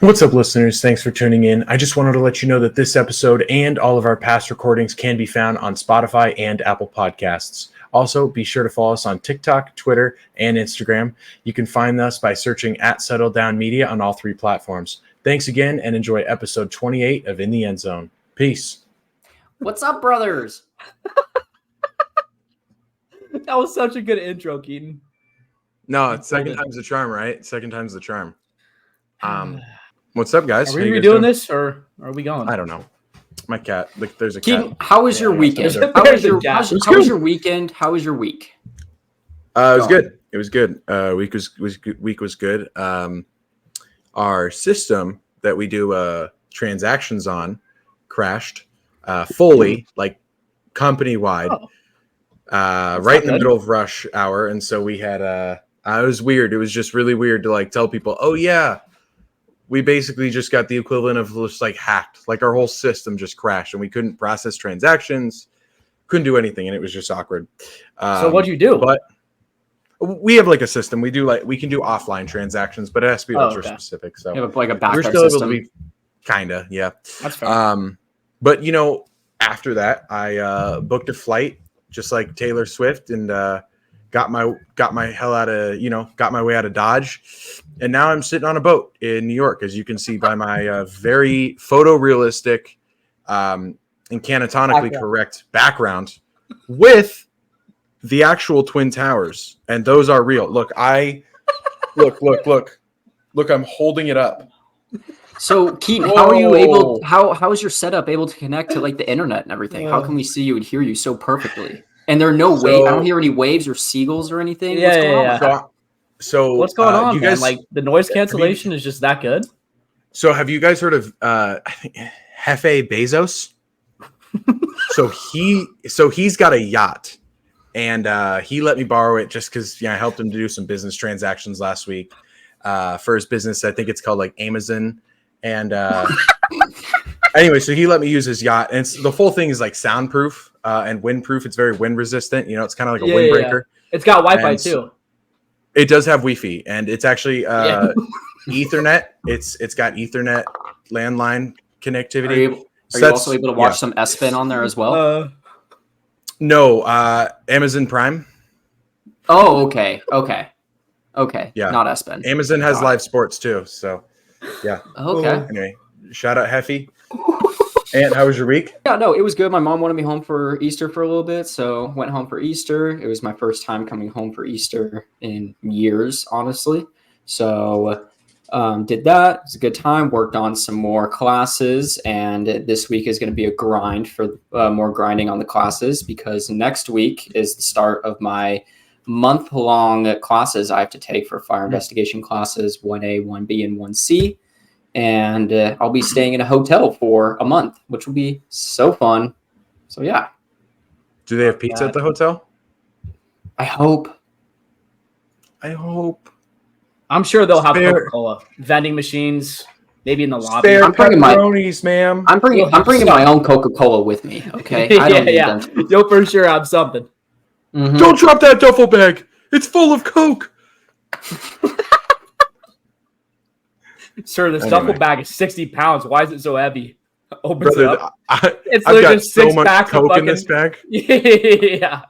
What's up, listeners? Thanks for tuning in. I just wanted to let you know that this episode and all of our past recordings can be found on Spotify and Apple Podcasts. Also, be sure to follow us on TikTok, Twitter, and Instagram. You can find us by searching at Settle Down Media on all three platforms. Thanks again, and enjoy episode 28 of In the Endzone. Peace. What's up, brothers? That was such a good intro, Keaton. No, it's second time's the charm, right? Second time's the charm. What's up, guys? Are we redoing this, or are we going? I don't know. My cat. Like, there's a Keaton, cat. how was your weekend? How was your weekend? How was your week? It was good. It was good. Week was good. Our system that we do transactions on crashed fully, like company wide, right in the middle of rush hour, and so we had it was weird. It was just really weird to like tell people, oh yeah, we basically just got the equivalent of just like hacked. Like our whole system just crashed, and we couldn't process transactions, couldn't do anything, and it was just awkward. So what'd you do? But we have like a system. We can do offline transactions, but it has to be ultra specific. So you have like a backup we're still system. able to be kinda, yeah. That's fair. But you know, after that, I booked a flight just like Taylor Swift and got my way out of Dodge, and now I'm sitting on a boat in New York, as you can see by my very photorealistic and canotonically correct background with the actual Twin Towers, and those are real. Look, look, I'm holding it up. So, Keaton, how are you able? How is your setup able to connect to like the internet and everything? How can we see you and hear you so perfectly? And there are no waves. I don't hear any waves or seagulls or anything. What's going on? So what's going on, you man? guys, like the noise cancellation is just that good. So, have you guys heard of Jefe Bezos? so he's got a yacht, and he let me borrow it just because I helped him to do some business transactions last week for his business. I think it's called like Amazon. And anyway, so he let me use his yacht, and the whole thing is like soundproof and windproof. It's very wind resistant. You know, it's kind of like a windbreaker. Yeah. It's got Wi-Fi too. It does have Wi-Fi, and it's actually Ethernet. It's got Ethernet landline connectivity. Are you also able to watch some S-Pen on there as well? No, Amazon Prime. Oh, okay. Yeah, not S-Pen. Amazon has live sports too, so. Yeah. Okay. Anyway, shout out Heffy. And how was your week? Yeah, no, it was good. My mom wanted me home for Easter for a little bit, so went home for Easter. It was my first time coming home for Easter in years, honestly. So did that. It was a good time. Worked on some more classes, and this week is going to be a grind for more grinding on the classes, because next week is the start of my month-long classes I have to take for fire investigation classes, 1A, 1B, and 1C. And I'll be staying in a hotel for a month, which will be so fun. So, yeah. Do they have pizza at the hotel? I hope. I'm sure they'll have Coca-Cola. Vending machines, maybe in the lobby. Spare I'm bringing ma'am. I'm bringing my own Coca-Cola with me, okay? I don't need them. You'll for sure have something. Mm-hmm. Don't drop that duffel bag. It's full of Coke. Sir, this duffel bag is 60 pounds. Why is it so heavy? Opens Brother, it up. I've got so much Coke in this bag. Yeah.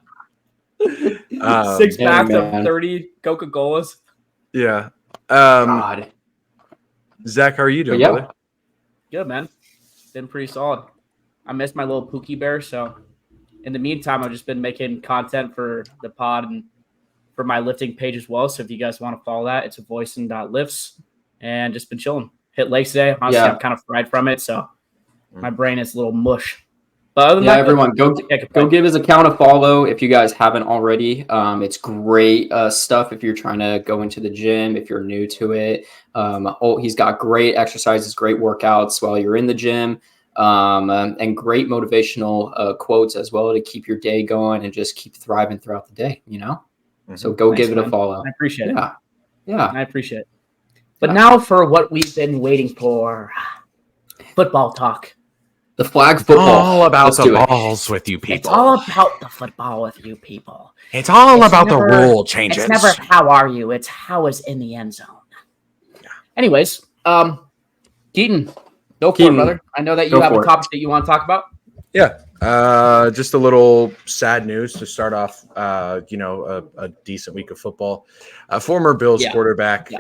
6 packs of man. 30 Coca-Colas. Yeah. God. Zach, how are you doing, Yeah. brother? Good, man. Been pretty solid. I missed my little Pookie Bear, so in the meantime, I've just been making content for the pod and for my lifting page as well. So if you guys want to follow that, it's voicing.lifts, and just been chilling. Hit legs today. Honestly, I'm kind of fried from it, so my brain is a little mush. But other than that, everyone, go give his account a follow if you guys haven't already. It's great stuff if you're trying to go into the gym, if you're new to it. He's got great exercises, great workouts while you're in the gym. And great motivational quotes as well to keep your day going and just keep thriving throughout the day, you know? Mm-hmm. So go give it a follow. I appreciate it. Yeah. I appreciate it. But now for what we've been waiting for. Football talk. The flag football. It's all about the balls with you people. It's all about the football with you people. It's all about the rule changes. It's never how are you, it's how is in the end zone. Yeah. Anyways, Keaton, go for Keaton, it, brother. I know that you go have a for it. topic that you want to talk about. Yeah. Just a little sad news to start off, a decent week of football. Former Bills quarterback,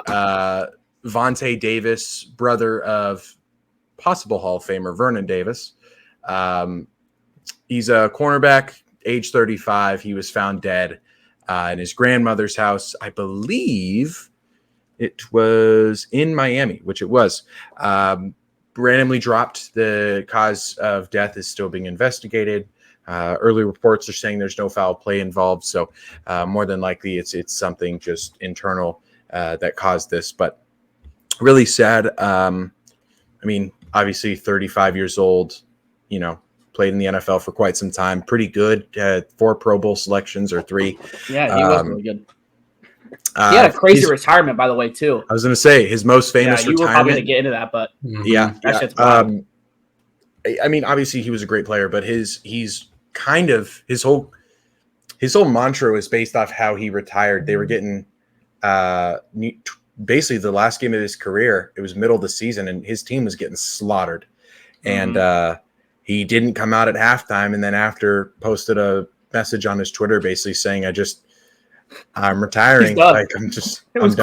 Vontae Davis, brother of possible Hall of Famer Vernon Davis. He's a cornerback, age 35. He was found dead in his grandmother's house. I believe it was in Miami, which it was. Randomly dropped. The cause of death is still being investigated. Early reports are saying there's no foul play involved, so more than likely it's something just internal that caused this. But really sad. Obviously 35 years old, played in the NFL for quite some time. Pretty good. 4 Pro Bowl selections or 3. Yeah, he was really good. He had a crazy retirement, by the way, too. I was going to say his most famous you retirement. were probably going to get into that, but that shit's wild. Obviously he was a great player, but his whole mantra was based off how he retired. They were getting basically the last game of his career. It was middle of the season, and his team was getting slaughtered. And he didn't come out at halftime, and then after posted a message on his Twitter basically saying, I'm retiring. Like I'm done.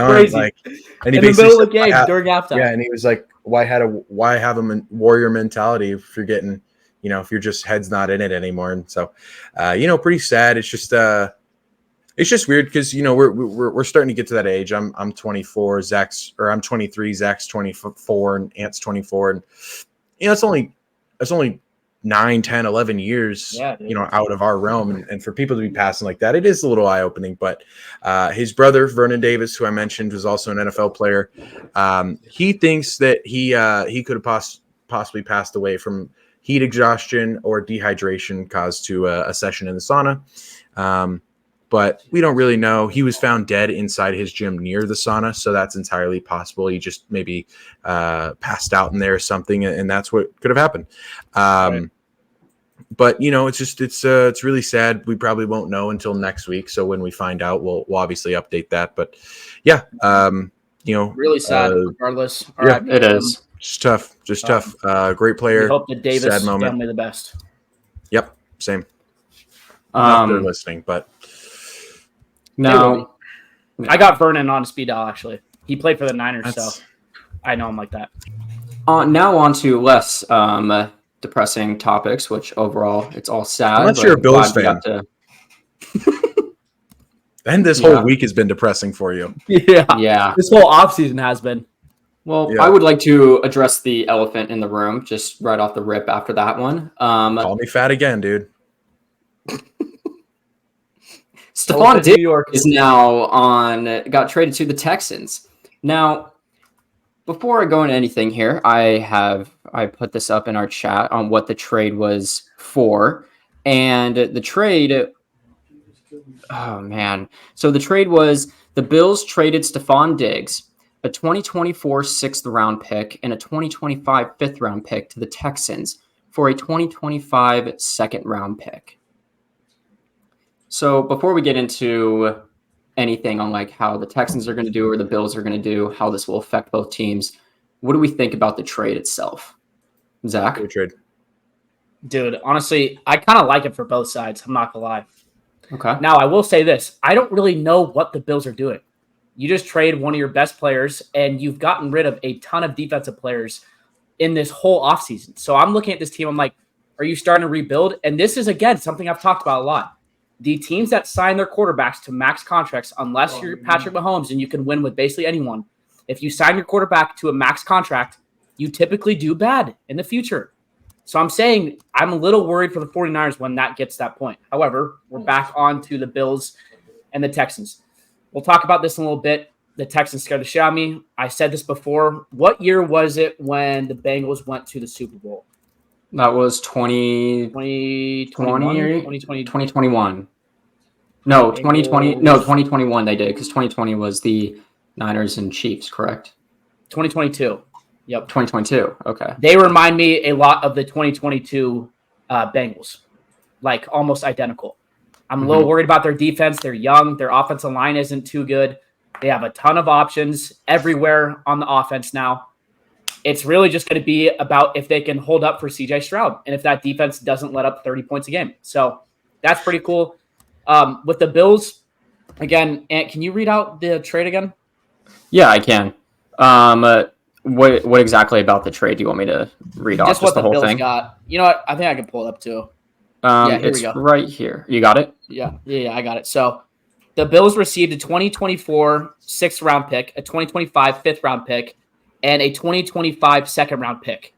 Crazy. Like, and he in the basically middle of the game during halftime. Yeah, and he was like, why have a warrior mentality if you're getting, if you're just head's not in it anymore? And so, pretty sad. It's just weird because we're starting to get to that age. I'm 24, I'm 23, Zach's 24, and Ant's 24, and it's only 9, 10, 11 years, out of our realm. And for people to be passing like that, it is a little eye-opening. But his brother, Vernon Davis, who I mentioned, was also an NFL player. He thinks that he could have possibly passed away from heat exhaustion or dehydration caused to a session in the sauna. But we don't really know. He was found dead inside his gym near the sauna, so that's entirely possible. He just maybe passed out in there or something, and that's what could have happened. Right. But it's really sad. We probably won't know until next week. So when we find out, we'll obviously update that. But yeah, really sad. Regardless, all right, it is just tough. Great player. We hope the Davis sad moment. family the best. Yep, same. Not they're listening, but. No, I got Vernon on speed dial, actually. He played for the Niners, so I know him like that. Now on to less depressing topics, which overall it's all sad. Unless you're a Bills fan. And this whole week has been depressing for you. Yeah. This whole offseason has been. Well, I would like to address the elephant in the room just right off the rip after that one. Call me fat again, dude. Stefon Diggs is now got traded to the Texans. Now, before I go into anything here, I put this up in our chat on what the trade was for. And the trade, oh man. So the trade was the Bills traded Stefon Diggs, a 2024 6th round pick and a 2025 5th round pick to the Texans for a 2025 2nd round pick. So before we get into anything on like how the Texans are going to do or the Bills are going to do, how this will affect both teams, what do we think about the trade itself? Zach? Good trade. Dude, honestly, I kind of like it for both sides. I'm not going to lie. Okay. Now, I will say this. I don't really know what the Bills are doing. You just trade one of your best players, and you've gotten rid of a ton of defensive players in this whole offseason. So I'm looking at this team. I'm like, are you starting to rebuild? And this is, again, something I've talked about a lot. The teams that sign their quarterbacks to max contracts, unless you're Patrick Mahomes and you can win with basically anyone, if you sign your quarterback to a max contract, you typically do bad in the future. So I'm saying I'm a little worried for the 49ers when that gets to that point. However, we're back on to the Bills and the Texans. We'll talk about this in a little bit. The Texans scared the shit out of me. I said this before. What year was it when the Bengals went to the Super Bowl? That was 2021. No, 2020. No, 2021 they did because 2020 was the Niners and Chiefs, correct? 2022. Yep. 2022. Okay. They remind me a lot of the 2022 Bengals, like almost identical. I'm a little worried about their defense. They're young. Their offensive line isn't too good. They have a ton of options everywhere on the offense now. it's really just going to be about if they can hold up for CJ Stroud and if that defense doesn't let up 30 points a game. So that's pretty cool. With the Bills, again, Ant, can you read out the trade again? Yeah, I can. What exactly about the trade do you want me to read off? Just what the whole Bills thing? got. You know what? I think I can pull it up too. Here It's we go. right here. You got it? Yeah, I got it. So the Bills received a 2024 6th-round pick, a 2025 5th-round pick, and a 2025 2nd-round pick.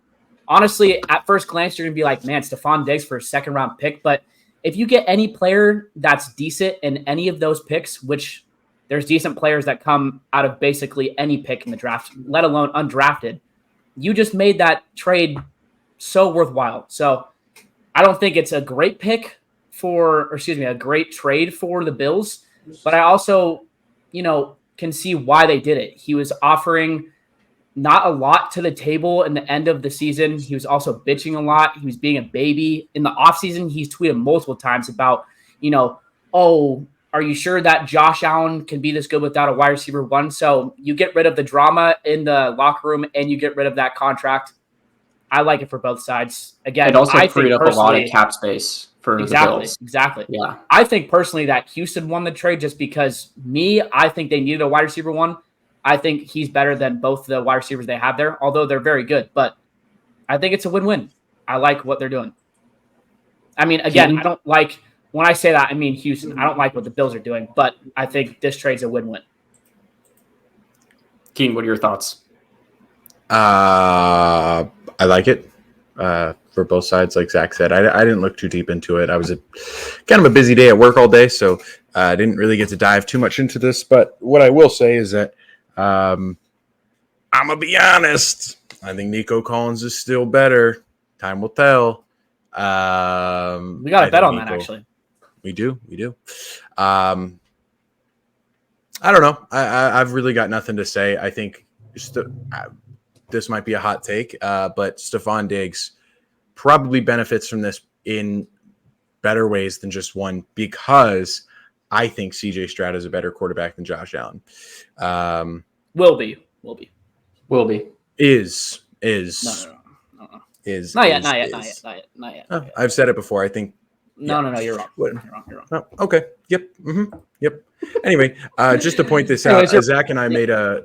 Honestly, at first glance, you're going to be like, man, Stefon Diggs for a 2nd-round pick. But if you get any player that's decent in any of those picks, which there's decent players that come out of basically any pick in the draft, let alone undrafted, you just made that trade so worthwhile. So I don't think it's a great pick a great trade for the Bills, but I also, can see why they did it. He was offering not a lot to the table in the end of the season. He was also bitching a lot. He was being a baby. In the offseason, he's tweeted multiple times about, oh, are you sure that Josh Allen can be this good without a wide receiver 1? So you get rid of the drama in the locker room and you get rid of that contract. I like it for both sides. Again, it also I freed up a lot of cap space for the Bills. Exactly. Yeah. I think personally that Houston won the trade just because I think they needed a wide receiver 1. I think he's better than both the wide receivers they have there, although they're very good. But I think it's a win-win. I like what they're doing. I mean, again, I don't like – when I say that, I mean Houston. I don't like what the Bills are doing, but I think this trade's a win-win. Keen, what are your thoughts? I like it for both sides, like Zach said. I didn't look too deep into it. I was kind of a busy day at work all day, so I didn't really get to dive too much into this. But what I will say is that I'm going to be honest. I think Nico Collins is still better. Time will tell. We got to bet on that, actually. We do. I don't know. I've really got nothing to say. I think this might be a hot take, but Stefon Diggs probably benefits from this in better ways than just one, because I think CJ Stroud is a better quarterback than Josh Allen. Will be. Is. No. Is. Not yet. Oh, I've said it before. I think. No, you're wrong. What? You're wrong. Oh, okay. Yep. Mm-hmm. Yep. Anyway, just to point this out, Zach and I made a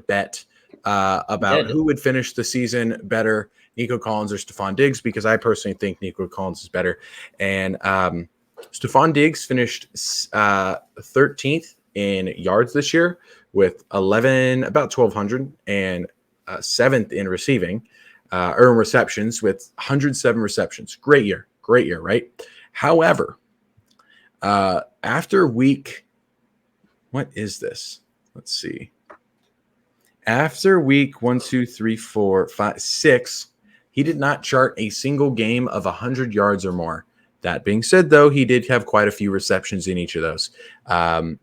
bet about who would finish the season better, Nico Collins or Stefon Diggs, because I personally think Nico Collins is better. And Stefon Diggs finished 13th in yards this year with about 1,200, and 7th in receiving or in receptions with 107 receptions. Great year, right? However, after week, what is this? Let's see. After week 1, 2, 3, 4, 5, 6, he did not chart a single game of 100 yards or more. That being said, though, he did have quite a few receptions in each of those.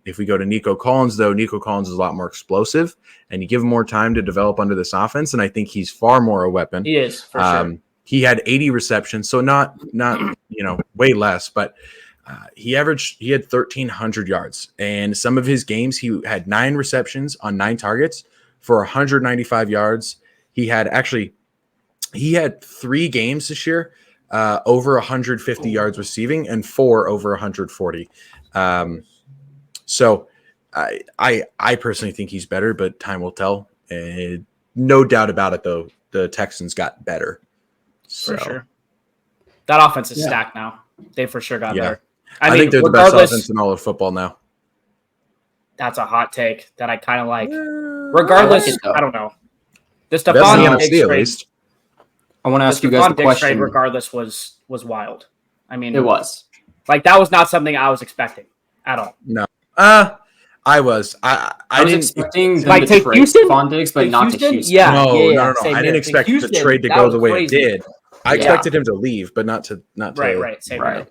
If we go to Nico Collins, though, Nico Collins is a lot more explosive, and you give him more time to develop under this offense, and I think he's far more a weapon. He is, for sure. He had 80 receptions, so not way less, but he had 1,300 yards. And some of his games, he had 9 receptions on 9 targets for 195 yards. He had 3 games this year over 150 yards receiving, and 4 over 140. So I personally think he's better, but time will tell. No doubt about it, though, the Texans got better. For sure. That offense is stacked now. They for sure got better. I think they're the best offense in all of football now. That's a hot take that I kind of like. Regardless, I don't know. The Stefon Diggs trade, I want to ask you guys a question. Trade, regardless, was wild. I mean, it was. Like, that was not something I was expecting at all. No. I was. I was didn't expecting like to trade Stefon Diggs, but not to Houston. Yeah, no. I didn't expect the trade to go the way it did. I expected him to leave, but not to. Right. Same right.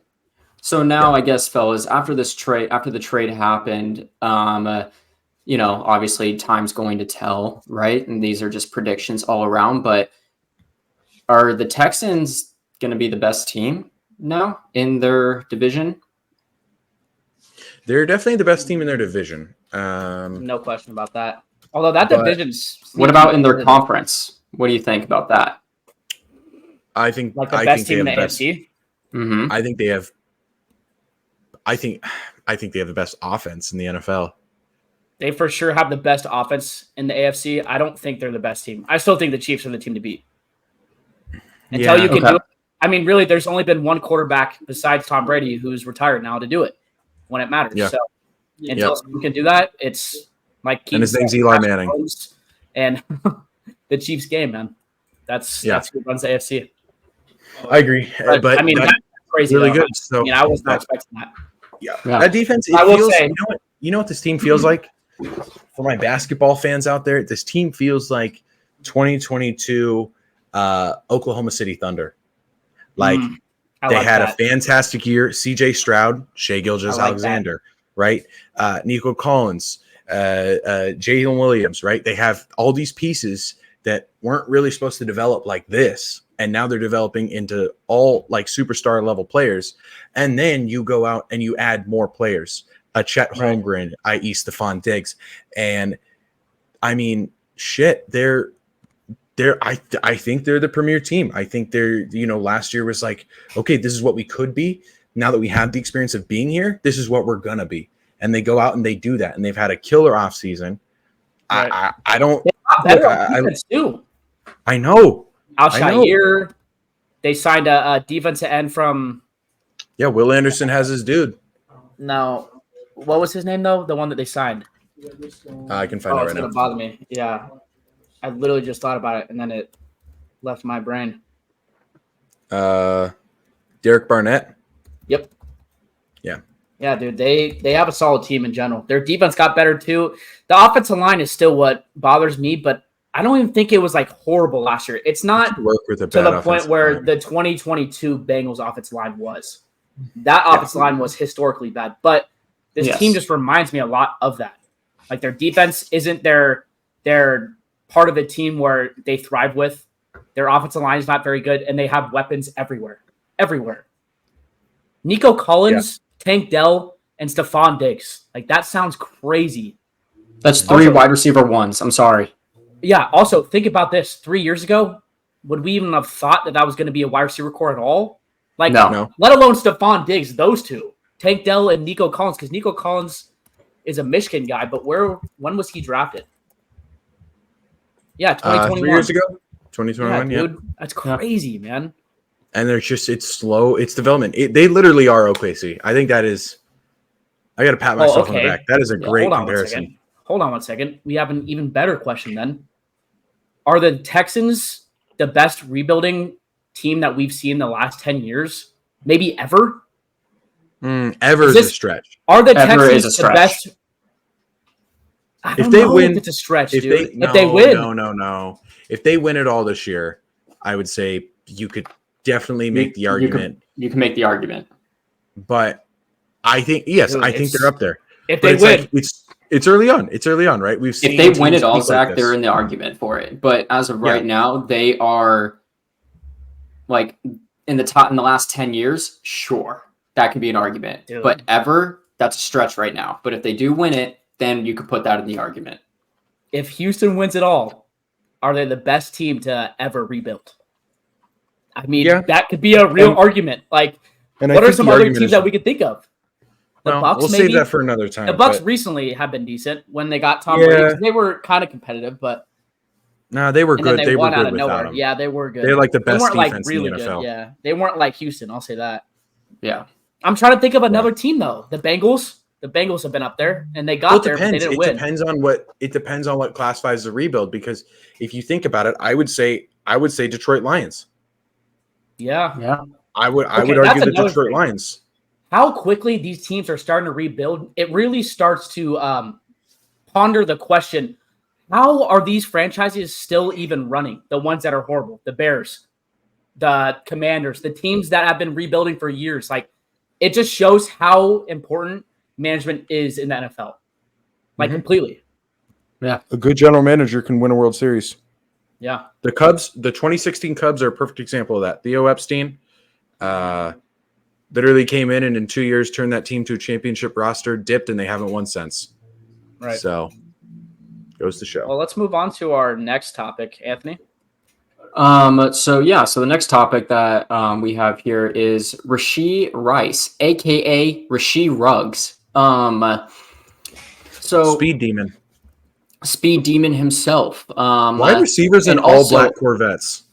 So now, I guess, fellas, after the trade happened, obviously time's going to tell, right? And these are just predictions all around. But are the Texans going to be the best team now in their division? They're definitely the best team in their division. No question about that. Although that division's... What about in their conference? What do you think about that? I think Like the I best think team they in the have the best. AFC. Mm-hmm. I think they have. I think they have the best offense in the NFL. They for sure have the best offense in the AFC. I don't think they're the best team. I still think the Chiefs are the team to beat. Until you can Okay. do it. I mean, really, there's only been one quarterback besides Tom Brady who's retired now to do it when it matters. Yeah. So until someone can do that, it's like And his name's Eli Manning. And the Chiefs game, man. That's who runs the AFC. I agree, but I mean, that's crazy. really though. good. So I mean, I was not expecting that. Yeah. Yeah. That defense. It I will feels. say- You know what this team feels like. For my basketball fans out there, this team feels like 2022 Oklahoma City Thunder. Like I they like had that. a fantastic year. C.J. Stroud, Shea Gilgeous-Alexander, right? Nico Collins, Jalen Williams, right? They have all these pieces that weren't really supposed to develop like this, and now they're developing into all like superstar level players. And then you go out and you add more players, a Chet Holmgren, i.e. Stefon Diggs, and I mean, shit, I think they're the premier team. I think they're, last year was like, okay, this is what we could be. Now that we have the experience of being here, this is what we're gonna be. And they go out and they do that, and they've had a killer offseason. Right. I don't. They got better on defense too. I know. Al-Shaair, they signed a defensive end from. Yeah, Will Anderson has his dude. No, what was his name though? The one that they signed. I can find it It's right gonna now. bother me. Yeah, I literally just thought about it and then it left my brain. Derek Barnett. Yep. Yeah. Yeah, dude. They have a solid team in general. Their defense got better too. The offensive line is still what bothers me, but I don't even think it was like horrible last year. It's not Work with a to bad the point offensive where line. the 2022 Bengals offensive line was. That offensive line was historically bad, but this team just reminds me a lot of that. Like their defense isn't their part of a team where they thrive with. Their offensive line is not very good, and they have weapons everywhere. Everywhere. Nico Collins, Tank Dell, and Stefon Diggs. Like that sounds crazy. That's three wide receiver ones. I'm sorry. Yeah. Also, think about this. 3 years ago, would we even have thought that was going to be a wide receiver core at all? Like, No. let alone Stefon Diggs, those two. Tank Dell and Nico Collins, because Nico Collins is a Michigan guy, but when was he drafted? Yeah, 2021. 3 years ago? 2021, yeah. Dude, that's crazy, man. And it's slow. It's development. They literally are OKC. I think that is. I got to pat myself on the back. That is a great comparison. Hold on one second. We have an even better question then. Are the Texans the best rebuilding team that we've seen in the last 10 years? Maybe ever? Ever is a stretch. Are the Ever Texans is a the best? I don't know if it's a stretch, dude. If they win. No. If they win it all this year, I would say you could definitely make the argument. You can make the argument. But I think, yes, I think they're up there. If they win. It's early on. It's early on, right? We've seen if they win it all, Zach, like they're in the argument for it. But as of right now, they are like in the last 10 years, sure. That could be an argument. Dude. But ever, that's a stretch right now. But if they do win it, then you could put that in the argument. If Houston wins it all, are they the best team to ever rebuild? I mean, that could be a real argument. Like, what are some other teams that we could think of? The Bucks, we'll save that for another time. The Bucks recently have been decent when they got Tom Brady. They were kind of competitive, but no, they were good. They were won out good of without nowhere. him. Yeah, they were good. They're like the best they defense really in the NFL. Good. Yeah, they weren't like Houston. I'll say that. Yeah, I'm trying to think of another team though. The Bengals. The Bengals have been up there, and they got there, but they didn't win. It depends on what classifies as a rebuild. Because if you think about it, I would say Detroit Lions. Yeah. I would argue the Detroit Lions. How quickly these teams are starting to rebuild, it really starts to ponder the question, how are these franchises still even running? The ones that are horrible, the Bears, the Commanders, the teams that have been rebuilding for years. Like, it just shows how important management is in the NFL. Like, completely. Yeah. A good general manager can win a World Series. Yeah. The Cubs, the 2016 Cubs are a perfect example of that. Theo Epstein literally came in and in 2 years turned that team to a championship roster, dipped, and they haven't won since. Right. So, goes to show. Well, let's move on to our next topic, Anthony. So the next topic that we have here is Rashee Rice, aka Rashee Ruggs. So Speed Demon himself. Wide receivers in and all also- black Corvettes.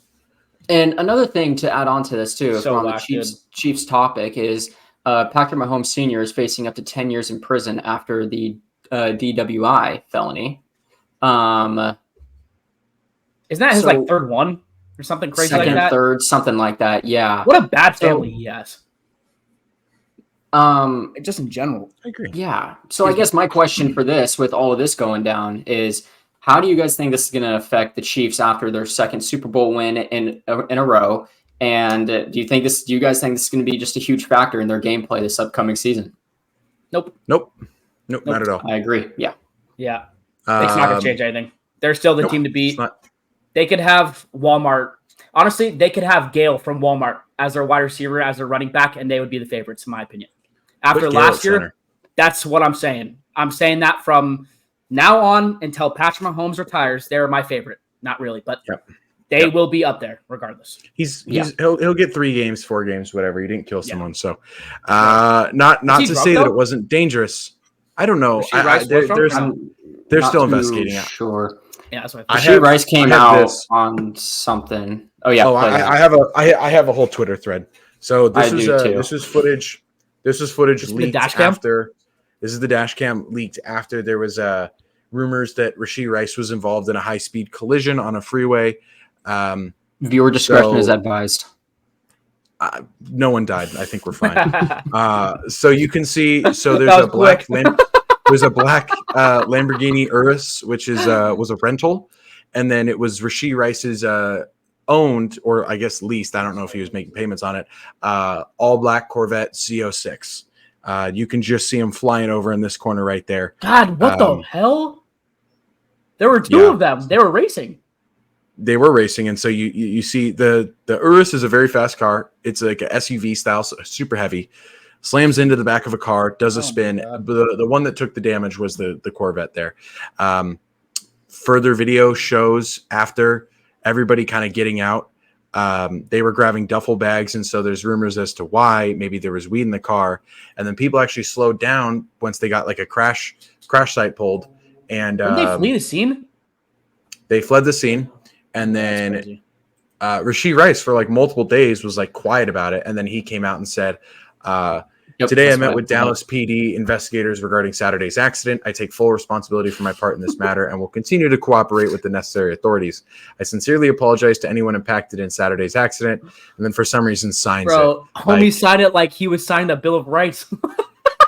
And another thing to add on to this too, So on the whack, dude. Chiefs topic, is Patrick Mahomes Sr. is facing up to 10 years in prison after the DWI felony. Isn't that his like third one or something crazy second, like that? third, something like that. Yeah. What a bad family he has. Um, Just in general. I agree. yeah. So I guess my question for this, with all of this going down, is how do you guys think this is going to affect the Chiefs after their second Super Bowl win in a row? And do you guys think this is going to be just a huge factor in their gameplay this upcoming season? Nope. Nope, not at all. I agree. Yeah. Yeah. It's not going to change anything. They're still the team to beat. They could have Walmart. Honestly, they could have Gale from Walmart as their wide receiver, as their running back, and they would be the favorites, in my opinion. After last year, that's what I'm saying. I'm saying that from now on until Patrick Mahomes retires, they're my favorite. Not really, but they will be up there regardless. He'll get 3 games, 4 games, whatever. He didn't kill someone, so not to say that it wasn't dangerous. I don't know. They're still investigating it. Sure. Yeah, that's what Rashee Rice came out on something. Oh yeah. I have a whole Twitter thread. So this was footage. This was footage leaked after. This is the dash cam leaked after there was rumors that Rashee Rice was involved in a high-speed collision on a freeway. Viewer discretion is advised. No one died. I think we're fine. So you can see. So there's a black. There's a black Lamborghini Urus, which was a rental, and then it was Rashee Rice's owned, or I guess leased. I don't know if he was making payments on it. All black Corvette Z06. You can just see him flying over in this corner right there. God, what the hell? There were 2 of them. They were racing. They were racing, and so you see the Urus is a very fast car. It's like a SUV style, so super heavy. Slams into the back of a car, does a spin. The one that took the damage was the Corvette there. Further video shows after everybody kind of getting out. They were grabbing duffel bags, and so there's rumors as to why. Maybe there was weed in the car, and then people actually slowed down once they got like a crash site pulled. And did they flee the scene? They fled the scene, and then Rashee Rice for like multiple days was like quiet about it, and then he came out and said, today I met with Dallas PD investigators regarding Saturday's accident. I take full responsibility for my part in this matter and will continue to cooperate with the necessary authorities. I sincerely apologize to anyone impacted in Saturday's accident. And then for some reason signs it. Homie signed it like he was signed a Bill of Rights.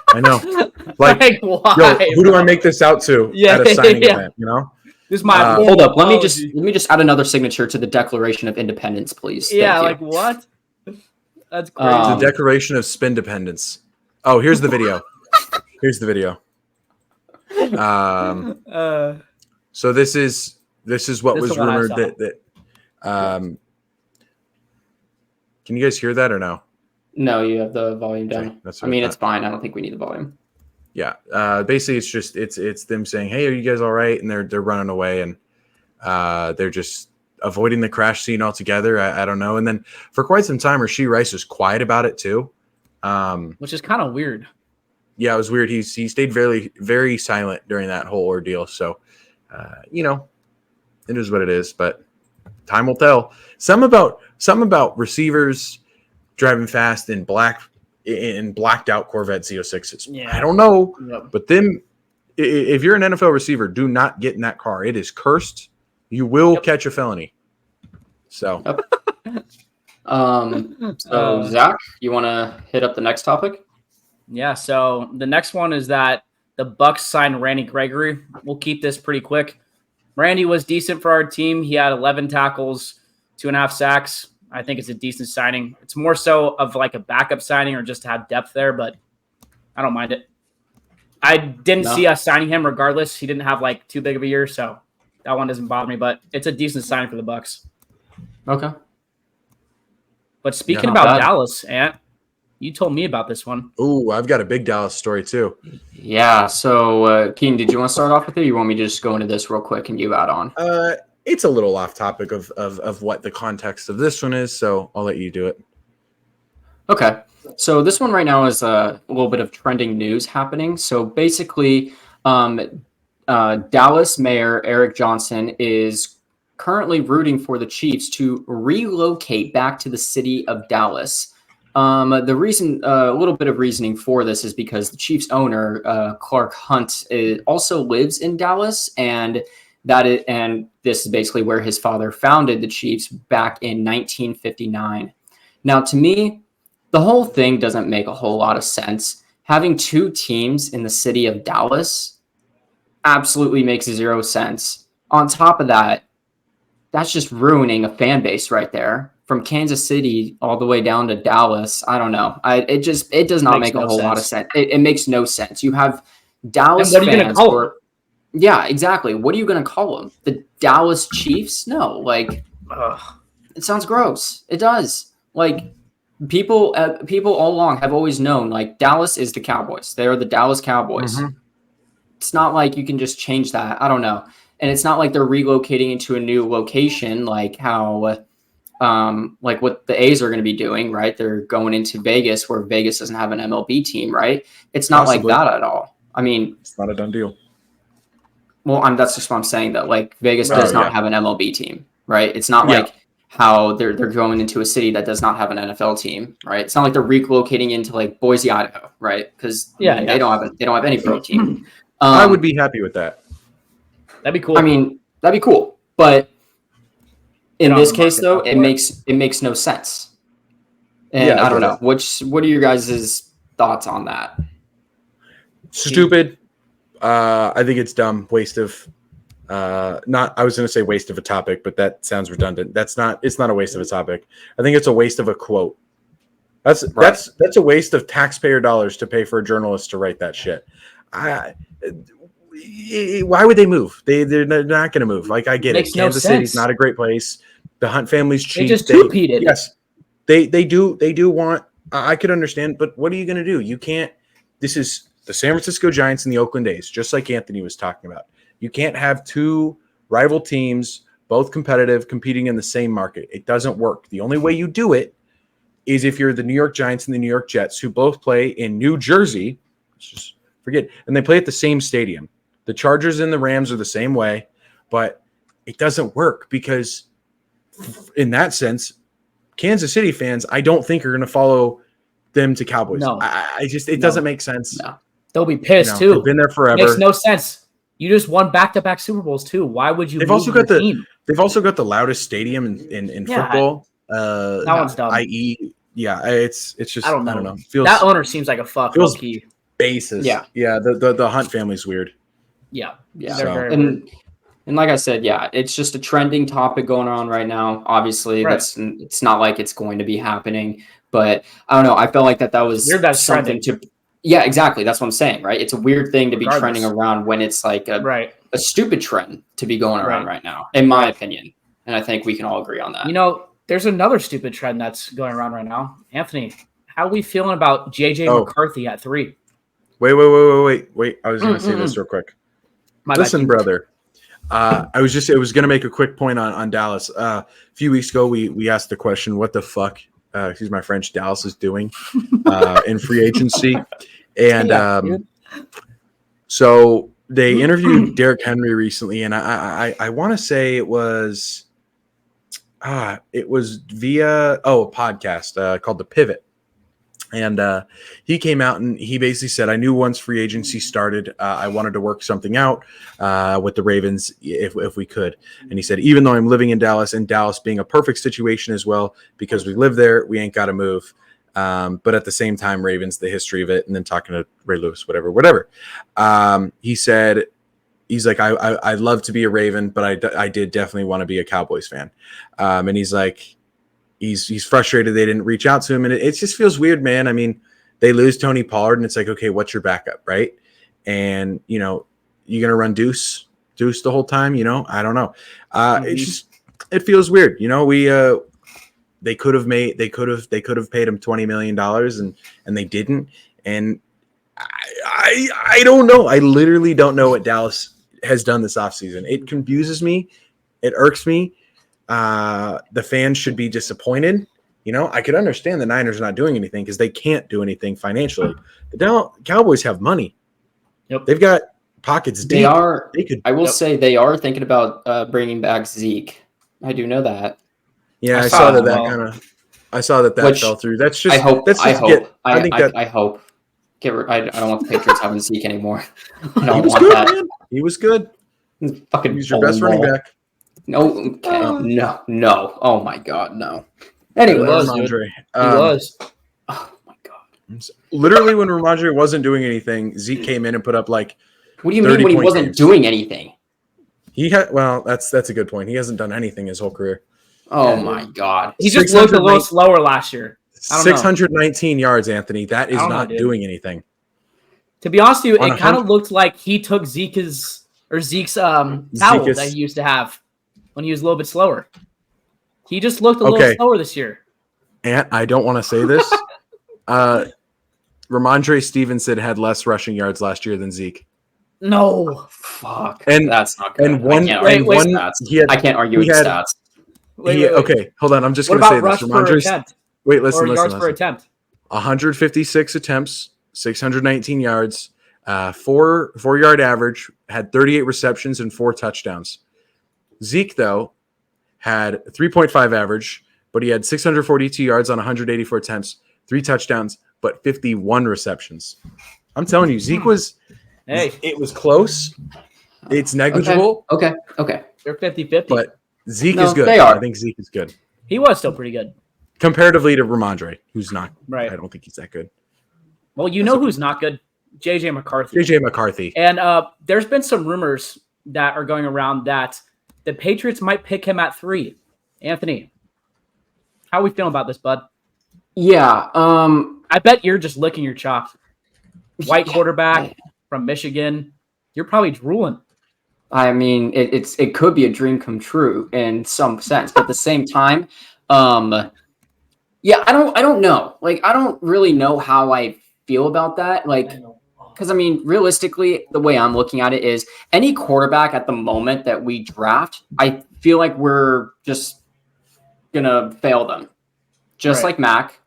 I know. Like why, who do I make this out to at a signing event, you know? This is my hold up. Let me just add another signature to the Declaration of Independence, please. Yeah, like what? That's crazy. The Declaration of Spin Dependence. Oh, here's the video. So this is what was rumored that can you guys hear that or no? No, you have the volume down. Okay, I mean, it's fine. I don't think we need the volume. Yeah. Basically it's just it's them saying, "Hey, are you guys all right?" And they're running away, and they're just avoiding the crash scene altogether. I don't know. And then for quite some time, Rashee Rice was quiet about it too, which is kind of weird. Yeah, it was weird. He stayed very, very silent during that whole ordeal. So, it is what it is. But time will tell. Some about receivers driving fast in blacked out Corvette Z06s. Yeah. I don't know, Yep. but then if you're an NFL receiver, do not get in that car. It is cursed. You will catch a felony. So, Zach, you want to hit up the next topic? Yeah. So the next one is that the Bucks signed Randy Gregory. We'll keep this pretty quick. Randy was decent for our team. He had 11 tackles, 2.5 sacks. I think it's a decent signing. It's more so of like a backup signing or just to have depth there, but I don't mind it. I didn't see us signing him regardless. He didn't have like too big of a year, so that one doesn't bother me, but it's a decent signing for the Bucks. Okay. But speaking about Dallas, Ant, you told me about this one. Ooh, I've got a big Dallas story too. Yeah. So, Keen, did you want to start off with it? Or you want me to just go into this real quick and you add on? it's a little off topic of what the context of this one is, so I'll let you do it. Okay. So this one right now is a little bit of trending news happening. So basically, Dallas Mayor Eric Johnson is currently rooting for the Chiefs to relocate back to the city of Dallas. The reason, a little bit of reasoning for this is because the Chiefs owner, Clark Hunt, also lives in Dallas, and this is basically where his father founded the Chiefs back in 1959. Now, to me, the whole thing doesn't make a whole lot of sense. Having two teams in the city of Dallas absolutely makes 0 sense. On top of that, that's just ruining a fan base right there. From Kansas City all the way down to Dallas, I don't know. It does not make a whole lot of sense. It makes no sense. You have Dallas And what are you fans going to call them? Yeah, exactly. What are you going to call them? The Dallas Chiefs? No, like, it sounds gross. It does. Like, people all along have always known, like, Dallas is the Cowboys. They are the Dallas Cowboys. Mhm. It's not like you can just change that. I don't know. And it's not like they're relocating into a new location, like how, like what the A's are going to be doing, right? They're going into Vegas, where Vegas doesn't have an MLB team, right? It's not Possibly. like that at all. I mean, It's not a done deal. well, that's just what I'm saying, that like Vegas Oh, does not yeah. have an MLB team, right? It's not Yeah. like how they're going into a city that does not have an NFL team, right? It's not like they're relocating into like Boise, Idaho, right? Because they don't have any pro team. I would be happy with that. That'd be cool. I mean, that'd be cool, but in Get on this the case, market though, for it makes no sense. And Yeah, I I don't get know. What are your guys' thoughts on that? Stupid. I think it's dumb. Waste of I was going to say waste of a topic, but that sounds redundant. It's not a waste of a topic. I think it's a waste of a quote. That's a waste of taxpayer dollars to pay for a journalist to write that shit. Why would they move? They're not going to move. Like, I get it. Kansas City's not a great place. The Hunt family's cheap. They just two-peated. Yes, they do want. I could understand, but what are you going to do? You can't. This is the San Francisco Giants and the Oakland A's, just like Anthony was talking about. You can't have two rival teams, both competitive, competing in the same market. It doesn't work. The only way you do it is if you're the New York Giants and the New York Jets, who both play in New Jersey. Just forget, and they play at the same stadium. The Chargers and the Rams are the same way, but it doesn't work because, in that sense, Kansas City fans, I don't think are going to follow them to Cowboys. No. It doesn't make sense. No. They'll be pissed too. They've been there forever. Makes no sense. You just won back-to-back Super Bowls too. Why would you? They've also got the loudest stadium in football. That one's dumb. It's just I don't know. Feels, that owner seems like a fuck. feels Key. basis. Yeah. The Hunt family's weird. Yeah. So- And like I said, yeah, it's just a trending topic going on right now. Obviously, Right. it's not like it's going to be happening, but I don't know. I felt like that was Weird that's something trending. to. Yeah, exactly. That's what I'm saying, right? It's a weird thing to be Regardless. trending around when it's like a stupid trend to be going around right now, in my opinion. And I think we can all agree on that. You know, there's another stupid trend that's going around right now. Anthony, how are we feeling about JJ McCarthy at 3? Wait. I was going to say this real quick. Listen, brother. I was going to make a quick point on Dallas. A few weeks ago, we asked the question, what the fuck, excuse my French, Dallas is doing in free agency. And so they interviewed Derrick Henry recently, and I want to say it was via a podcast called The Pivot. And he came out and he basically said, I knew once free agency started, I wanted to work something out with the Ravens if we could. And he said, even though I'm living in Dallas, and Dallas being a perfect situation as well, because we live there, we ain't got to move. But at the same time, Ravens, the history of it, and then talking to Ray Lewis, whatever. He said, he's like, I'd love to be a Raven, but I did definitely want to be a Cowboys fan. And he's like, he's frustrated they didn't reach out to him. And it just feels weird, man. I mean, they lose Tony Pollard, and it's like, okay, what's your backup, right? And, you know, you're going to run Deuce the whole time, you know? I don't know. It feels weird. You know, they could have paid him $20 million and they didn't. And I don't know. I literally don't know what Dallas has done this offseason. It confuses me It irks me. The fans should be disappointed. I could understand the Niners not doing anything because they can't do anything financially. The Cowboys have money. Yep. They've got pockets deep. They are. They could. I will say they are thinking about bringing back Zeke. I do know that. Yeah, I saw saw that that well. kind of. I saw that Which fell through. That's just. I hope. That's I just hope. I think that I hope. I don't want the Patriots having Zeke anymore. I he don't was want good, that. man. He was good. Fucking He's your best running back. No, okay. No. Oh my god, no. Anyway, Anyway, was, Ramondre. He was. oh my god. Literally, when Ramondre wasn't doing anything, Zeke came in and put up like. What do you mean when he wasn't doing anything? He had. Well, that's a good point. He hasn't done anything his whole career. Oh my god. He just looked a little slower last year. 619 yards, Anthony. That is not doing anything. To be honest with you, it kind of looked like he took Zeke's towel that he used to have when he was a little bit slower. He just looked a little slower this year. And I don't want to say this. Ramondre Stevenson had less rushing yards last year than Zeke. No. Fuck. And that's not good. I can't argue with stats. Okay, hold on. I'm just going to say this. Ramondre. Wait, listen. Yards per attempt. 156 attempts, 619 yards, 4-yard average, had 38 receptions and 4 touchdowns. Zeke, though, had 3.5 average, but he had 642 yards on 184 attempts, 3 touchdowns, but 51 receptions. I'm telling you, Zeke was it was close. It's negligible. Okay. They're 50-50. But Zeke is good. They are. I think Zeke is good. He was still pretty good. Comparatively to Ramondre, who's not. Right. I don't think he's that good. Well, who's not good? JJ McCarthy. JJ McCarthy. And there's been some rumors that are going around that the Patriots might pick him at 3. Anthony, how are we feeling about this, bud? Yeah. I bet you're just licking your chops. White quarterback from Michigan. You're probably drooling. I mean, it could be a dream come true in some sense, but at the same time, yeah, I don't know. Like, I don't really know how I feel about that. Like, because I mean, realistically, the way I'm looking at it is any quarterback at the moment that we draft, I feel like we're just gonna fail them, just like Mac.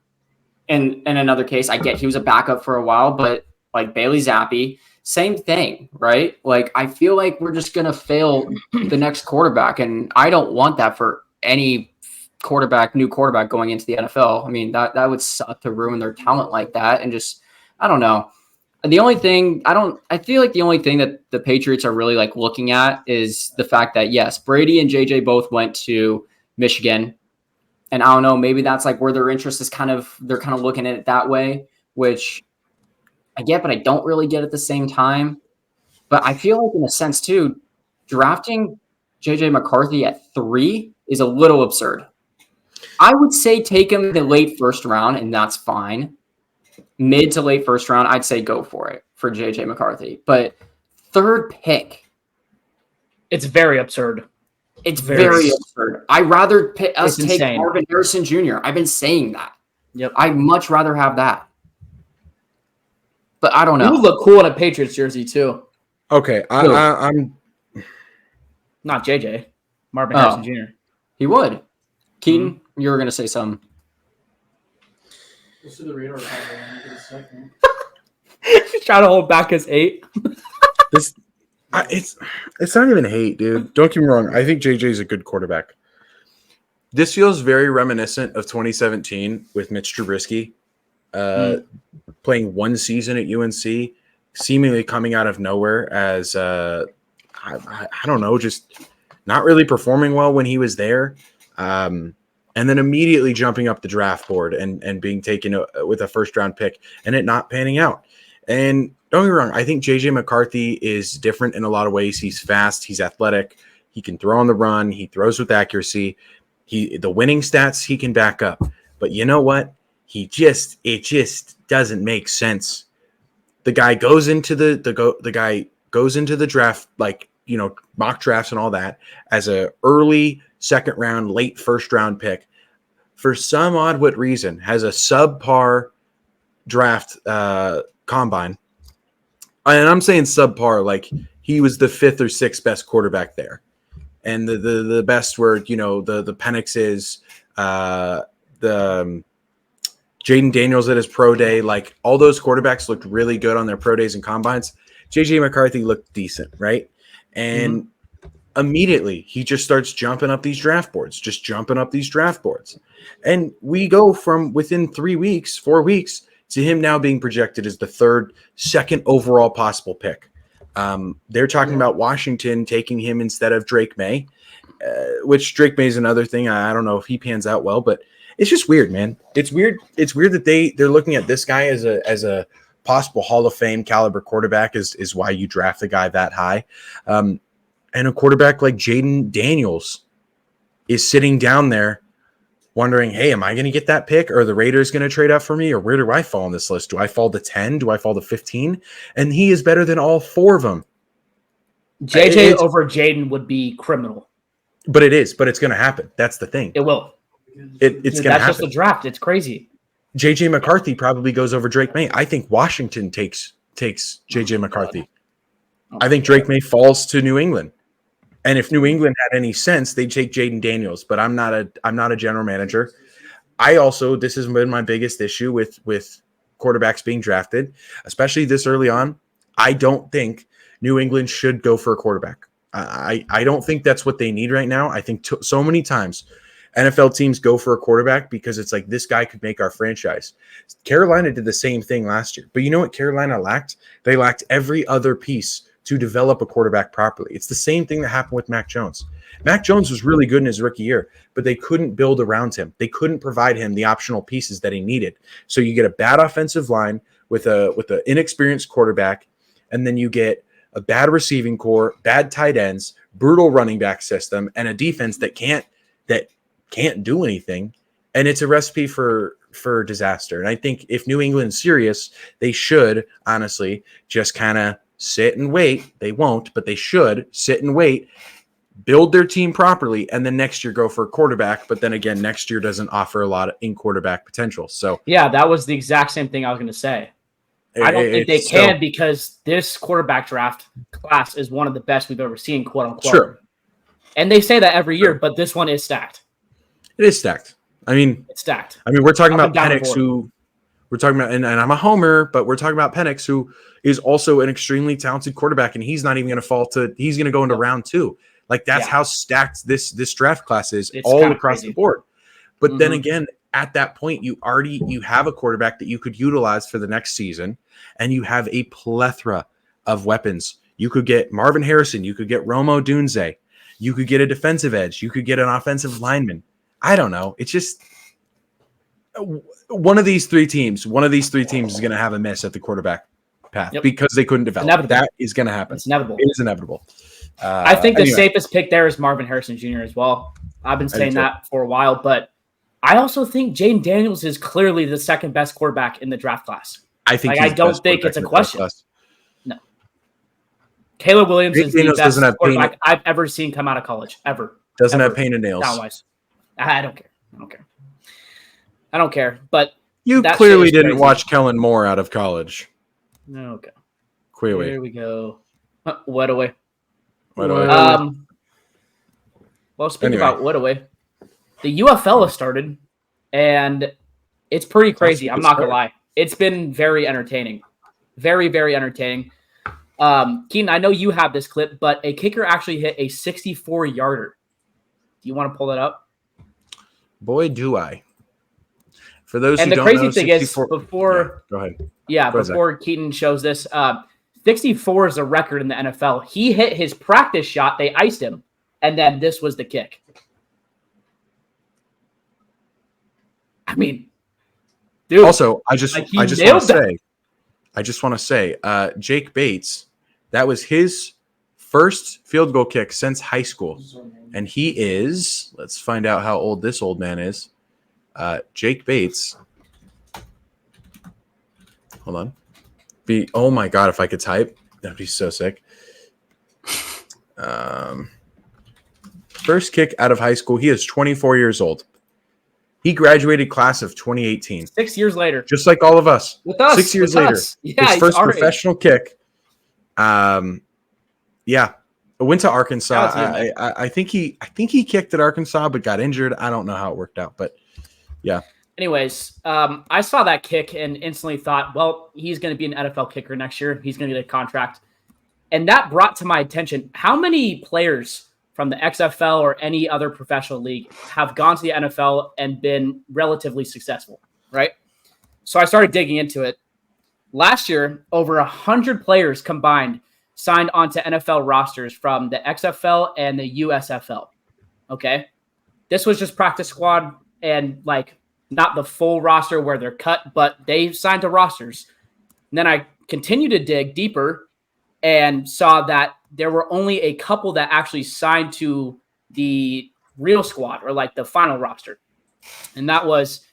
And in another case, I get he was a backup for a while, but like Bailey Zappi, same thing, right? Like, I feel like we're just gonna fail the next quarterback, and I don't want that for any new quarterback going into the NFL. I mean, that would suck to ruin their talent like that, and just I don't know. The only thing I feel like the only thing that the Patriots are really like looking at is the fact that yes, Brady and JJ both went to Michigan. And I don't know, maybe that's like where their interest is they're kind of looking at it that way, which I get, but I don't really get at the same time. But I feel like in a sense too, drafting JJ McCarthy at 3 is a little absurd. I would say take him the late first round, and that's fine. Mid to late first round, I'd say go for it for JJ McCarthy. But 3rd pick. It's very absurd. It's very absurd. I'd rather take insane. Marvin Harrison Jr. I've been saying that. Yep. I'd much rather have that. But I don't know. He would look cool in a Patriots jersey too. Okay, I'm not JJ. Marvin Harrison Jr. He would. Keaton, you were going to say something. Let's do the radar in a second. He's trying to hold back his 8. It's not even hate, dude. Don't get me wrong. I think JJ is a good quarterback. This feels very reminiscent of 2017 with Mitch Trubisky playing one season at UNC, seemingly coming out of nowhere as I don't know, just not really performing well when he was there. And then immediately jumping up the draft board and being taken with a first-round pick and it not panning out. And don't get me wrong, I think JJ McCarthy is different in a lot of ways. He's fast, he's athletic, he can throw on the run, he throws with accuracy. The winning stats he can back up. But you know what? It just doesn't make sense. The guy goes into the draft, like, you know, mock drafts and all that, as a early second round, late first round pick. For some odd reason, has a subpar draft combine. And I'm saying subpar, like he was the 5th or 6th best quarterback there. and the best were, the Penixes, the Jaden Daniels at his pro day. Like, all those quarterbacks looked really good on their pro days and combines. JJ McCarthy looked decent, right? And immediately he just starts jumping up these draft boards. And we go from within 4 weeks to him now being projected as the second overall possible pick. They're talking about Washington taking him instead of Drake May, which Drake May is another thing. I don't know if he pans out well, but it's just weird, man. It's weird. It's weird that they're looking at this guy as a possible Hall of Fame caliber quarterback is why you draft a guy that high. And a quarterback like Jaden Daniels is sitting down there wondering, hey, am I going to get that pick? Or are the Raiders going to trade up for me? Or where do I fall on this list? Do I fall to 10? Do I fall to 15? And he is better than all four of them. JJ over Jaden would be criminal. But it's going to happen. That's the thing. It will. It's going to happen. That's just the draft. It's crazy. JJ McCarthy probably goes over Drake May. I think Washington takes JJ McCarthy. I think Drake May falls to New England. And if New England had any sense, they'd take Jaden Daniels. But I'm not a general manager. This has been my biggest issue with quarterbacks being drafted, especially this early on. I don't think New England should go for a quarterback. I don't think that's what they need right now. I think so many times NFL teams go for a quarterback because it's like, this guy could make our franchise. Carolina did the same thing last year. But you know what Carolina lacked? They lacked every other piece to develop a quarterback properly. It's the same thing that happened with Mac Jones. Mac Jones was really good in his rookie year, but they couldn't build around him. They couldn't provide him the optional pieces that he needed. So you get a bad offensive line with an inexperienced quarterback, and then you get a bad receiving core, bad tight ends, brutal running back system, and a defense that can't do anything. And it's a recipe for disaster. And I think if New England's serious, they should honestly just kind of sit and wait. They won't, but they should sit and wait, build their team properly, and then next year go for a quarterback. But then again, next year doesn't offer a lot in quarterback potential. So yeah, that was the exact same thing I was going to say. I don't think they can, because this quarterback draft class is one of the best we've ever seen, quote unquote. Sure. And they say that every year, but this one is stacked. It is stacked. It's stacked. I mean, we're talking about Penix, we're talking about, and I'm a homer, but we're talking about Penix, who is also an extremely talented quarterback, and he's not even going to fall to, he's going to go into round 2. Like, that's how stacked this draft class is. It's all across the board. But then again, at that point, you have a quarterback that you could utilize for the next season, and you have a plethora of weapons. You could get Marvin Harrison, you could get Rome Odunze, you could get a defensive edge, you could get an offensive lineman. I don't know. It's just one of these three teams is going to have a miss at the quarterback path because they couldn't develop. That is going to happen. It's inevitable. It is inevitable. I think the safest pick there is Marvin Harrison Jr. as well. I've been saying that for a while, but I also think Jaden Daniels is clearly the second best quarterback in the draft class. I don't think it's a question. No. Caleb Williams is the best quarterback I've ever seen come out of college, ever. Doesn't have painted nails. Talent-wise. I don't care. But you clearly didn't watch Kellen Moore out of college. Okay. Here we go. What away? Well, speaking about what away, the UFL has started, and it's pretty crazy. I'm not gonna lie. It's been very entertaining. Very, very entertaining. Keenan, I know you have this clip, but a kicker actually hit a 64-yarder. Do you want to pull that up? Boy, do I. For those and who the don't crazy know, thing 64, is, before go ahead. Yeah, before Keaton shows this, 64 is a record in the NFL. He hit his practice shot, they iced him, and then this was the kick. I mean, dude. Also, I just want to say, Jake Bates, that was his first field goal kick since high school. And he is, let's find out how old this old man is. Jake Bates. Hold on. Oh my God, if I could type, that'd be so sick. First kick out of high school. He is 24 years old. He graduated class of 2018. 6 years later. Just like all of us. With us. 6 years later. Yeah, his first professional kick. Yeah. Went to Arkansas. Shout out to him, I think he kicked at Arkansas, but got injured. I don't know how it worked out, but yeah. Anyways, I saw that kick and instantly thought, well, he's going to be an NFL kicker next year. He's going to get a contract. And that brought to my attention how many players from the XFL or any other professional league have gone to the NFL and been relatively successful, right? So I started digging into it. Last year, over 100 players combined signed onto NFL rosters from the XFL and the USFL. Okay. This was just practice squad and like not the full roster where they're cut, but they signed to rosters. And then I continued to dig deeper and saw that there were only a couple that actually signed to the real squad or like the final roster. And that was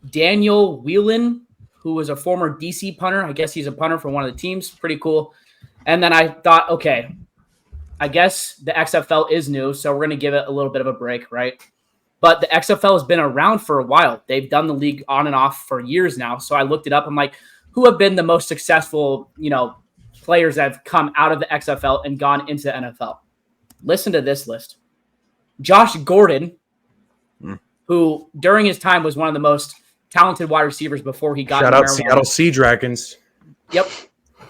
Daniel Whelan, who was a former DC punter. I guess he's a punter for one of the teams. Pretty cool. And then I thought, okay, I guess the XFL is new, so we're going to give it a little bit of a break, right? But the XFL has been around for a while. They've done the league on and off for years now. So I looked it up. I'm like, who have been the most successful, players that have come out of the XFL and gone into the NFL? Listen to this list. Josh Gordon, who during his time was one of the most talented wide receivers before he got Shout out Seattle Sea Dragons. Yep.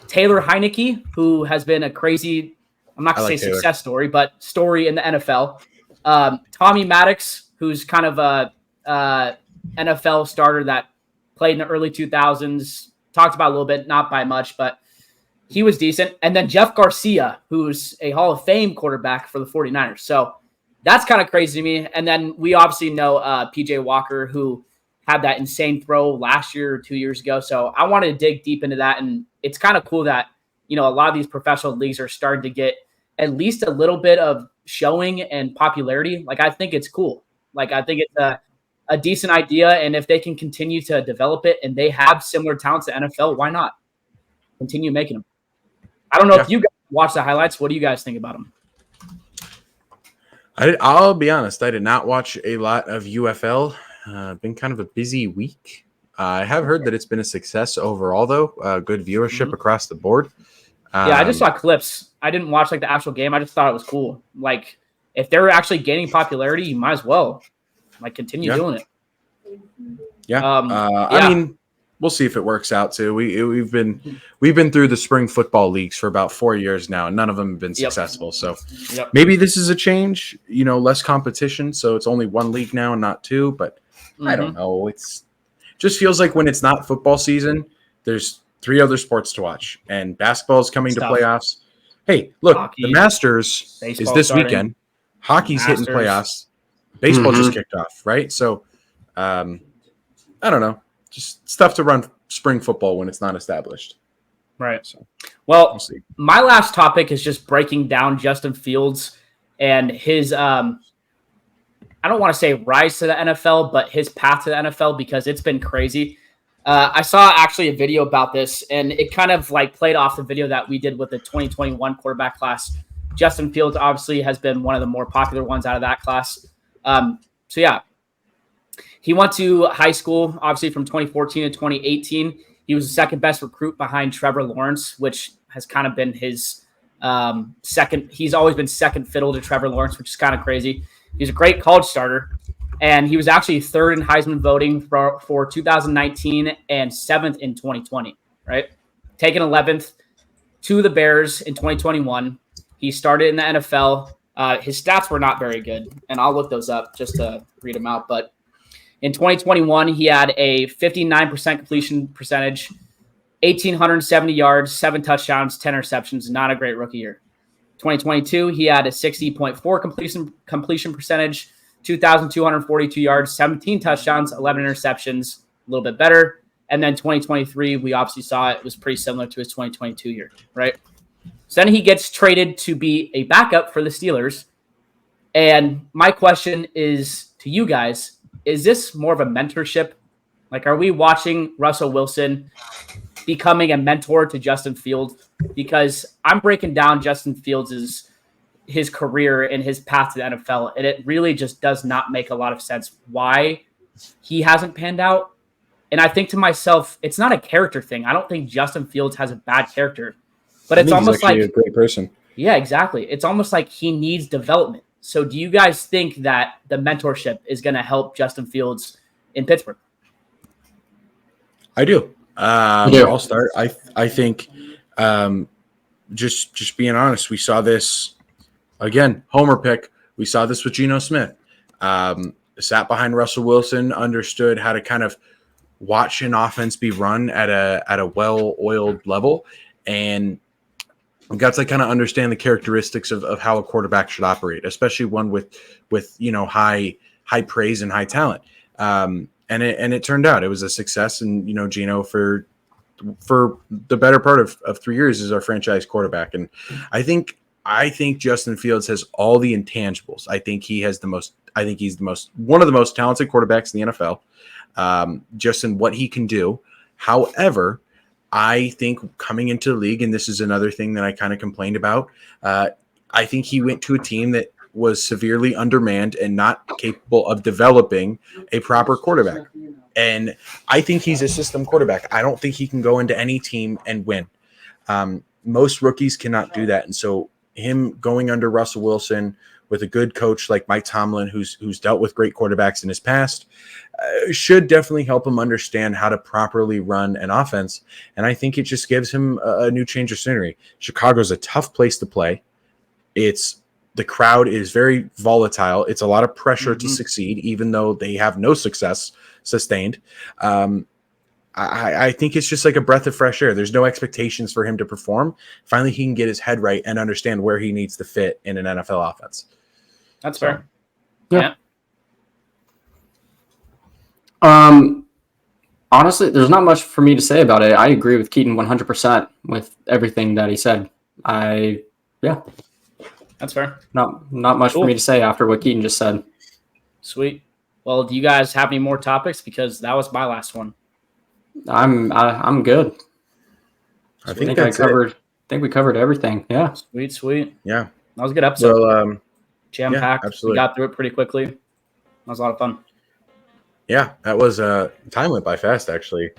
Taylor Heineke, who has been a crazy, I'm not going to say success story, but story in the NFL. Tommy Maddox, who's kind of a NFL starter that played in the early 2000s. Talked about a little bit, not by much, but he was decent. And then Jeff Garcia, who's a Hall of Fame quarterback for the 49ers. So that's kind of crazy to me. And then we obviously know PJ Walker, who had that insane throw last year or 2 years ago. So I wanted to dig deep into that. And it's kind of cool that, a lot of these professional leagues are starting to get at least a little bit of showing and popularity. Like, I think it's cool. Like, I think it's a decent idea. And if they can continue to develop it and they have similar talents to NFL, why not continue making them? I don't know if you guys watch the highlights. What do you guys think about them? I'll be honest. I did not watch a lot of UFL. Been kind of a busy week. I have heard that it's been a success overall, though. Good viewership across the board. I just saw clips. I didn't watch like the actual game. I just thought it was cool. Like, if they're actually gaining popularity, you might as well continue doing it. Yeah. I mean, we'll see if it works out too. We've been through the spring football leagues for about 4 years now, and none of them have been successful. So maybe this is a change. Less competition, so it's only one league now and not two. But I don't know. It's just feels like when it's not football season, there's 3 other sports to watch, and basketball is coming to playoffs. Hey, look, hockey, the Masters is this weekend. Hockey's hitting playoffs. Baseball just kicked off, right? So, I don't know. Just stuff to run spring football when it's not established. Right. So, well, we'll see. My last topic is just breaking down Justin Fields and his, I don't want to say rise to the NFL, but his path to the NFL, because it's been crazy. I saw actually a video about this, and it kind of played off the video that we did with the 2021 quarterback class. Justin Fields obviously has been one of the more popular ones out of that class. He went to high school, obviously, from 2014 to 2018. He was the second best recruit behind Trevor Lawrence, which has kind of been his second. He's always been second fiddle to Trevor Lawrence, which is kind of crazy. He's a great college starter, and he was actually third in Heisman voting for 2019 and 7th in 2020, right? Taken 11th to the Bears in 2021. He started in the NFL. His stats were not very good, and I'll look those up just to read them out. But in 2021, he had a 59% completion percentage, 1,870 yards, 7 touchdowns, 10 interceptions. Not a great rookie year. 2022, he had a 60.4 completion percentage, 2,242 yards, 17 touchdowns, 11 interceptions. A little bit better. And then 2023, we obviously saw it was pretty similar to his 2022 year, right? So then he gets traded to be a backup for the Steelers. And my question is to you guys, is this more of a mentorship? Like, are we watching Russell Wilson becoming a mentor to Justin Fields? Because I'm breaking down Justin Fields' his career and his path to the NFL, and it really just does not make a lot of sense why he hasn't panned out. And I think to myself, it's not a character thing. I don't think Justin Fields has a bad character, but it's almost like a great person. Yeah, exactly. It's almost like he needs development. So do you guys think that the mentorship is going to help Justin Fields in Pittsburgh? I do. do. I'll start. I think just being honest, we saw this again. Homer pick. We saw this with Geno Smith. Sat behind Russell Wilson, understood how to kind of watch an offense be run at a well-oiled level, and got to kind of understand the characteristics of how a quarterback should operate, especially one with high praise and high talent. And it turned out it was a success. And Geno for the better part of 3 years is our franchise quarterback. And I think Justin Fields has all the intangibles. I think he's one of the most talented quarterbacks in the NFL, just in what he can do. However, I think coming into the league, and this is another thing that I kind of complained about, I think he went to a team that was severely undermanned and not capable of developing a proper quarterback. And I think he's a system quarterback. I don't think he can go into any team and win. Most rookies cannot do that. And so him going under Russell Wilson with a good coach like Mike Tomlin, who's dealt with great quarterbacks in his past, should definitely help him understand how to properly run an offense. And I think it just gives him a new change of scenery. Chicago's a tough place to play. The crowd is very volatile. It's a lot of pressure to succeed, even though they have no success sustained. I think it's just like a breath of fresh air. There's no expectations for him to perform. Finally, he can get his head right and understand where he needs to fit in an NFL offense. That's fair. Yeah. Honestly, there's not much for me to say about it. I agree with Keaton 100% with everything that he said. That's fair. Not much for me to say after what Keaton just said. Sweet. Well, do you guys have any more topics? Because that was my last one. I'm good. I think we covered everything. Yeah. Sweet. Yeah. That was a good episode. So, jam-packed. absolutely. We got through it pretty quickly. That was a lot of fun. Yeah, that was time went by fast actually.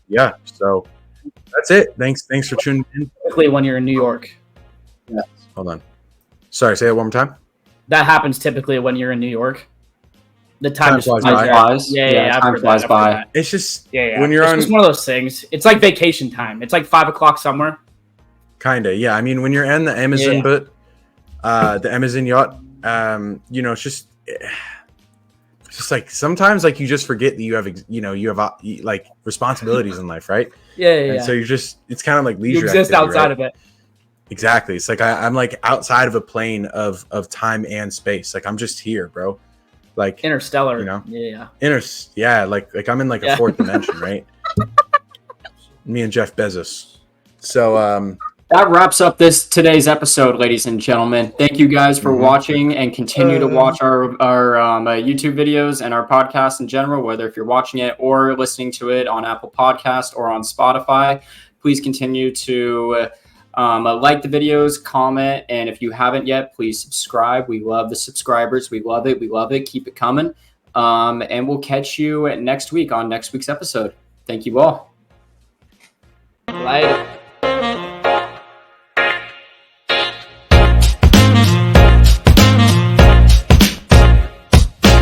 Yeah, so that's it. Thanks for tuning in. Typically when you're in New York. Yeah. Hold on. Sorry, say it one more time. That happens typically when you're in New York. The time just flies by. Time flies by. It's just when you're it's just one of those things. It's like vacation time. It's like 5 o'clock somewhere. Kinda, yeah. I mean, when you're in the Amazon boat, the Amazon yacht, it's just like sometimes like you just forget that you have like responsibilities in life, right? Yeah. And so it's kind of like leisure. You exist activity, outside right? of it. Exactly. It's like I'm like outside of a plane of time and space. Like I'm just here, bro. Like Interstellar. Like I'm in like a fourth dimension, right? Me and Jeff Bezos. So that wraps up today's episode, ladies and gentlemen. Thank you guys for watching, and continue to watch our YouTube videos and our podcast in general, whether if you're watching it or listening to it on Apple Podcast or on Spotify. Please continue to like the videos, comment, and if you haven't yet, please subscribe. We love the subscribers. We love it. Keep it coming. And we'll catch you next week on next week's episode. Thank you all. Later.